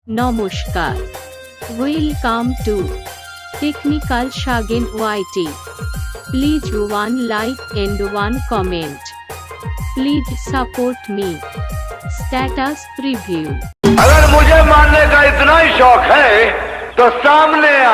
Namaskar. Welcome to Technical Shagen YT. Please one like and one comment. Please support me. Status preview. अगर मुझे मानने का इतना ही शौक है तो सामने आ।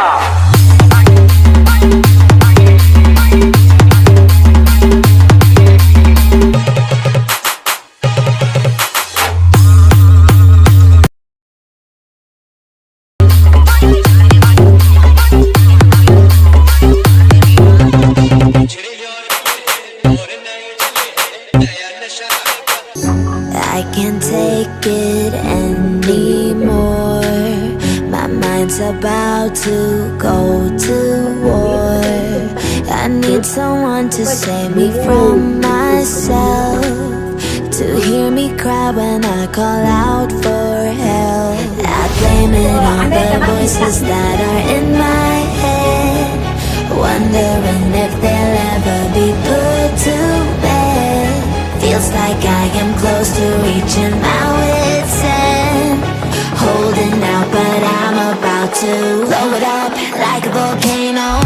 I can't take it anymore. My mind's about to go to war. I need someone to save me from myself, to hear me cry when I call out for help. I blame it on the voices that are in my head, wondering if they'll ever be put to bed. Feels like I am close to reaching my wit's end, holding out but I'm about to blow it up like a volcano.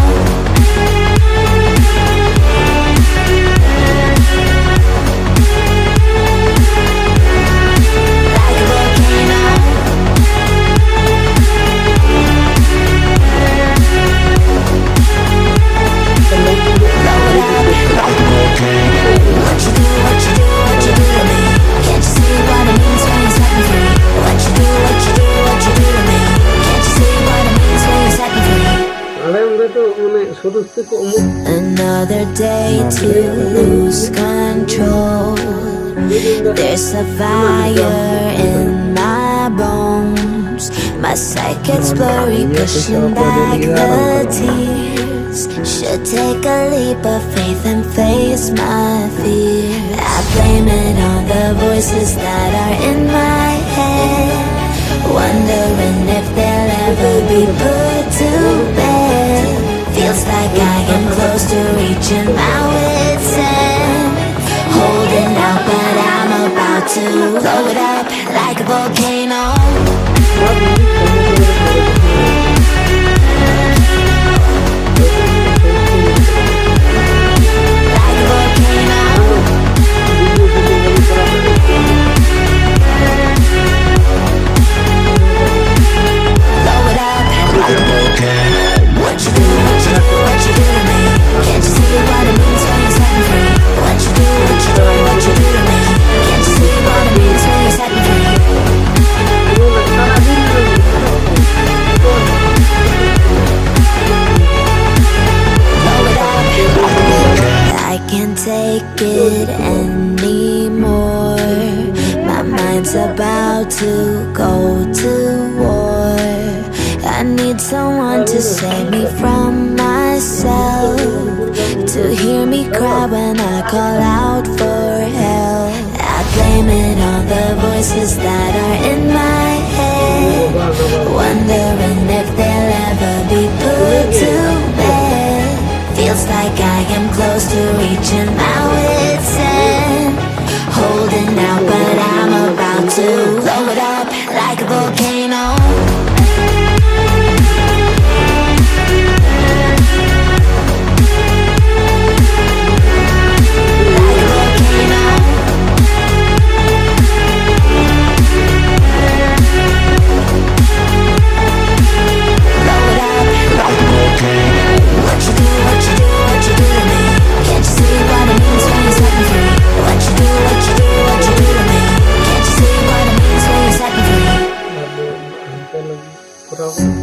Like a volcano. Blow it up like a volcano. What you do, what you do, what you do to me? Can't you see what it means when you set me free? What you do, what you do, what you do to me? Can't you see what it means when you set me free? Another day to lose control. There's a fire in my bones. My sight gets blurry, pushing back the tears. Should take a leap of faith and face my fear. I blame it on the voices that are in my head, wondering if they'll ever be put to bed. Feels like I am close to reaching my wit's end, holding out but I'm about to blow it up like a volcano. Take it anymore. My mind's about to go to war. I need someone to save me from myself, to hear me cry when I call out for help. I blame it on the voices that are in my head, wondering if they'll ever be put to bed. Feels like I am close to reaching my wit's end, holding out but I'm about to blow it up like a volcano.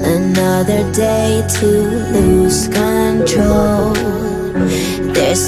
Another day to lose control. There's